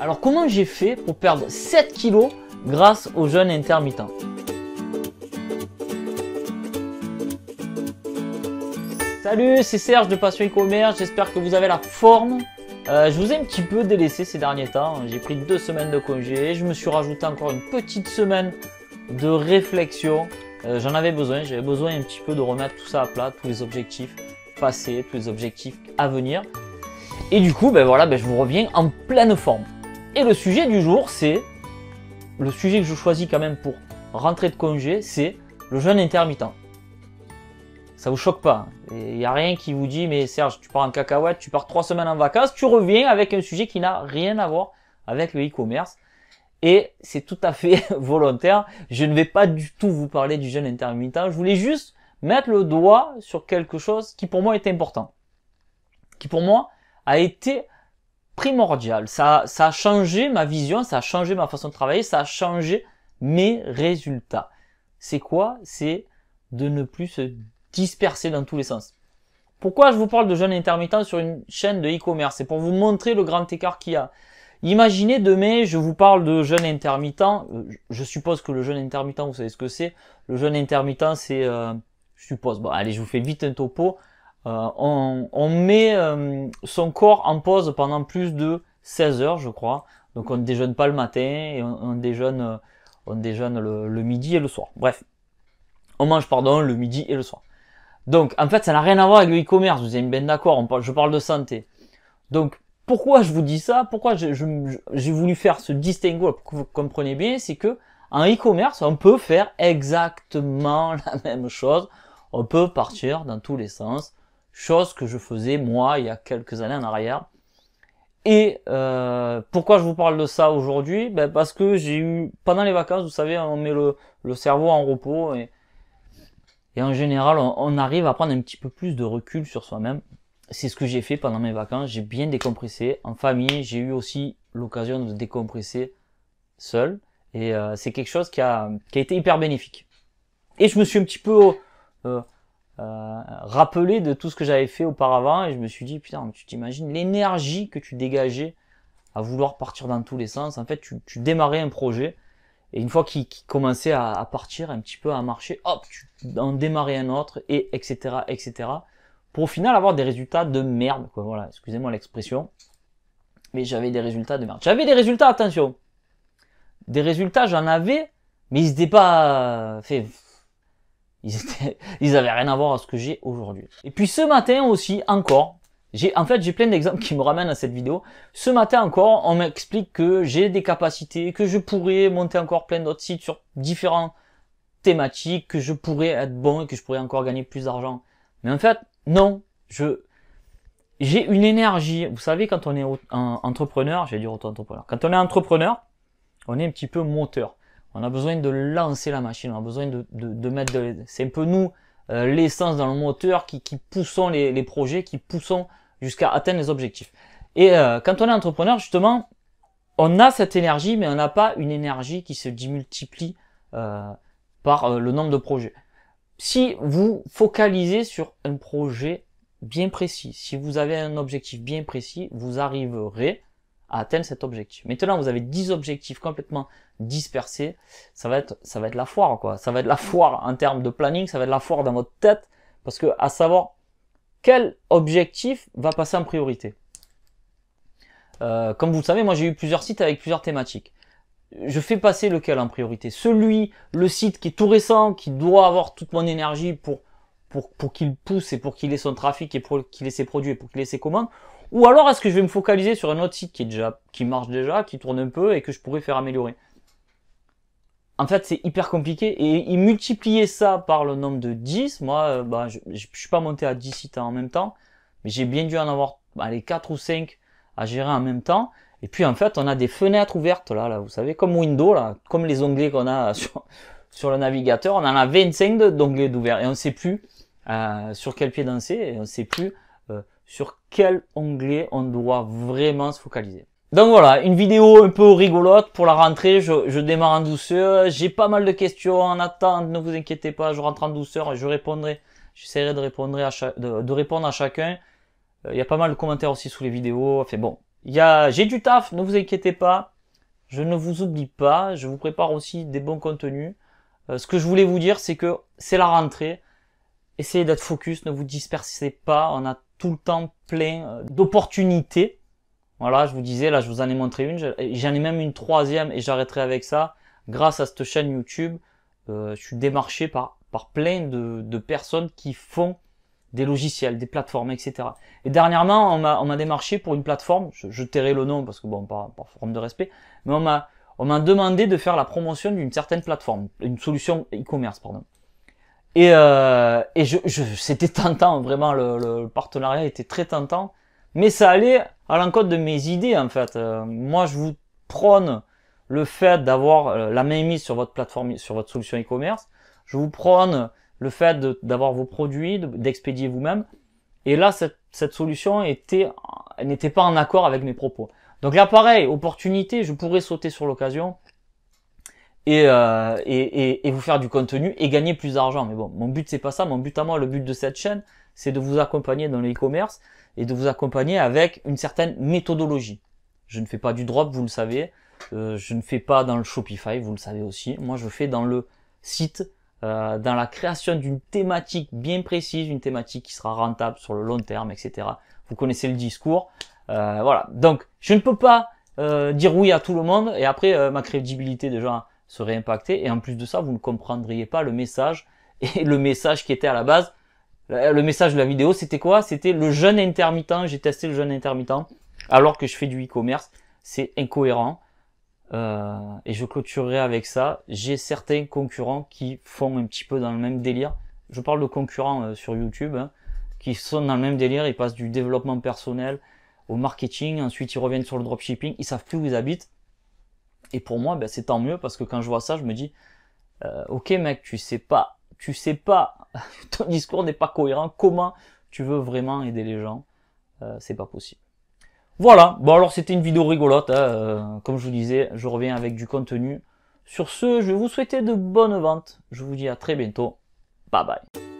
Alors comment j'ai fait pour perdre 7 kilos grâce au jeûne intermittent? Salut, c'est Serge de Passion e-commerce, j'espère que vous avez la forme. Je vous ai un petit peu délaissé ces derniers temps, j'ai pris 2 semaines de congé, je me suis rajouté encore une petite semaine de réflexion. J'en avais besoin, j'avais besoin un petit peu de remettre tout ça à plat, tous les objectifs passés, tous les objectifs à venir. Et du coup, je vous reviens en pleine forme. Et le sujet du jour, c'est, le sujet que je choisis quand même pour rentrer de congé, c'est le jeûne intermittent. Ça vous choque pas? Il n'y a rien qui vous dit, mais Serge, tu pars en cacahuète, tu pars 3 semaines en vacances, tu reviens avec un sujet qui n'a rien à voir avec le e-commerce. Et c'est tout à fait volontaire. Je ne vais pas du tout vous parler du jeûne intermittent. Je voulais juste mettre le doigt sur quelque chose qui pour moi est important. Qui pour moi a été primordial. Ça a changé ma vision, ça a changé ma façon de travailler, ça a changé mes résultats. C'est quoi? C'est de ne plus se disperser dans tous les sens. Pourquoi je vous parle de jeûne intermittent sur une chaîne de e-commerce? C'est pour vous montrer le grand écart qu'il y a. Imaginez demain, je vous parle de jeûne intermittent. Je suppose que le jeûne intermittent, vous savez ce que c'est. Le jeûne intermittent, c'est, je suppose, bon allez, je vous fais vite un topo. On met son corps en pause pendant plus de 16 heures, je crois. Donc on ne déjeune pas le matin et on déjeune le midi et le soir. Bref, on mange le midi et le soir. Donc en fait, ça n'a rien à voir avec le e-commerce. Vous êtes bien d'accord. Je parle de santé. Donc pourquoi je vous dis ça? Pourquoi j'ai voulu faire ce distinguo pour que vous compreniez bien, c'est que en e-commerce, on peut faire exactement la même chose. On peut partir dans tous les sens. Chose que je faisais moi il y a quelques années en arrière. Et pourquoi je vous parle de ça aujourd'hui? Parce que j'ai eu, pendant les vacances, vous savez, on met le cerveau en repos et en général on arrive à prendre un petit peu plus de recul sur soi-même. C'est ce que j'ai fait pendant mes vacances, j'ai bien décompressé. En famille, j'ai eu aussi l'occasion de décompresser seul. Et c'est quelque chose qui a été hyper bénéfique. Et je me suis un petit peu rappelé de tout ce que j'avais fait auparavant et je me suis dit putain, tu t'imagines l'énergie que tu dégageais à vouloir partir dans tous les sens. En fait, tu démarrais un projet et une fois qu'il commençait à partir un petit peu, à marcher, hop, tu en démarrais un autre et etc. pour au final avoir des résultats de merde, quoi. Voilà, excusez-moi l'expression, mais j'avais des résultats de merde. J'avais des résultats, attention, des résultats j'en avais, mais ils n'étaient pas faits. Ils avaient rien à voir à ce que j'ai aujourd'hui. Et puis ce matin aussi, encore, j'ai plein d'exemples qui me ramènent à cette vidéo. Ce matin encore, on m'explique que j'ai des capacités, que je pourrais monter encore plein d'autres sites sur différentes thématiques, que je pourrais être bon et que je pourrais encore gagner plus d'argent. Mais en fait, non. J'ai une énergie. Vous savez, quand on est entrepreneur, j'allais dire auto-entrepreneur. Quand on est entrepreneur, on est un petit peu moteur. On a besoin de lancer la machine, on a besoin de mettre c'est un peu nous, l'essence dans le moteur qui poussons les projets, qui poussons jusqu'à atteindre les objectifs. Et quand on est entrepreneur, justement, on a cette énergie, mais on n'a pas une énergie qui se démultiplie par le nombre de projets. Si vous focalisez sur un projet bien précis, si vous avez un objectif bien précis, vous arriverez à atteindre cet objectif. Maintenant, vous avez 10 objectifs complètement dispersés, ça va être la foire, quoi. Ça va être la foire en termes de planning, ça va être la foire dans votre tête, parce que à savoir quel objectif va passer en priorité. Comme vous le savez, moi j'ai eu plusieurs sites avec plusieurs thématiques. Je fais passer lequel en priorité? Le site qui est tout récent, qui doit avoir toute mon énergie pour qu'il pousse et pour qu'il ait son trafic et pour qu'il ait ses produits et pour qu'il ait ses commandes. Ou alors est-ce que je vais me focaliser sur un autre site qui marche déjà, qui tourne un peu et que je pourrais faire améliorer? En fait, c'est hyper compliqué et multiplier ça par le nombre de 10, moi, je suis pas monté à 10 sites en même temps, mais j'ai bien dû en avoir les 4 ou 5 à gérer en même temps. Et puis en fait, on a des fenêtres ouvertes là, vous savez, comme Windows, là, comme les onglets qu'on a sur le navigateur, on en a 25 d'onglets d'ouvert et on ne sait plus sur quel pied danser et on ne sait plus sur quel onglet on doit vraiment se focaliser. Donc voilà, une vidéo un peu rigolote pour la rentrée, je démarre en douceur, j'ai pas mal de questions en attente, ne vous inquiétez pas, je rentre en douceur et j'essaierai de répondre à chacun. Il y a pas mal de commentaires aussi sous les vidéos, enfin bon, j'ai du taf, ne vous inquiétez pas. Je ne vous oublie pas. Je vous prépare aussi des bons contenus. Ce que je voulais vous dire, c'est que c'est la rentrée. Essayez d'être focus, ne vous dispersez pas. On a tout le temps plein d'opportunités. Voilà, je vous disais, là, je vous en ai montré une. J'en ai même une troisième et j'arrêterai avec ça. Grâce à cette chaîne YouTube, je suis démarché par plein de personnes qui font des logiciels, des plateformes, etc. Et dernièrement, on m'a démarché pour une plateforme. Je tairai le nom parce que bon, par forme de respect, mais on m'a demandé de faire la promotion d'une certaine plateforme, une solution e-commerce, pardon. Et c'était tentant, vraiment, le partenariat était très tentant, mais ça allait à l'encontre de mes idées, en fait. Moi, je vous prône le fait d'avoir la main mise sur votre plateforme, sur votre solution e-commerce. Je vous prône le fait d'avoir vos produits, d'expédier vous-même. Et là, cette solution n'était pas en accord avec mes propos. Donc là, pareil, opportunité, je pourrais sauter sur l'occasion et vous faire du contenu et gagner plus d'argent. Mais bon, mon but c'est pas ça. Mon but à moi, le but de cette chaîne, c'est de vous accompagner dans le e-commerce et de vous accompagner avec une certaine méthodologie. Je ne fais pas du drop, vous le savez. Je ne fais pas dans le Shopify, vous le savez aussi. Moi, je fais dans le site, dans la création d'une thématique bien précise, une thématique qui sera rentable sur le long terme, etc. Vous connaissez le discours. Voilà. Donc, je ne peux pas dire oui à tout le monde et après, ma crédibilité déjà serait impactée. Et en plus de ça, vous ne comprendriez pas le message. Et le message qui était à la base, le message de la vidéo, c'était quoi? C'était le jeûne intermittent. J'ai testé le jeûne intermittent alors que je fais du e-commerce. C'est incohérent. Et je clôturerai avec ça. J'ai certains concurrents qui font un petit peu dans le même délire. Je parle de concurrents sur YouTube, hein, qui sont dans le même délire. Ils passent du développement personnel au marketing. Ensuite, ils reviennent sur le dropshipping. Ils savent plus où ils habitent. Et pour moi, ben, c'est tant mieux parce que quand je vois ça, je me dis, ok mec, tu sais pas, ton discours n'est pas cohérent. Comment tu veux vraiment aider les gens? C'est pas possible. Voilà, bon alors c'était une vidéo rigolote, hein, comme je vous disais, je reviens avec du contenu. Sur ce, je vais vous souhaiter de bonnes ventes, je vous dis à très bientôt, bye bye.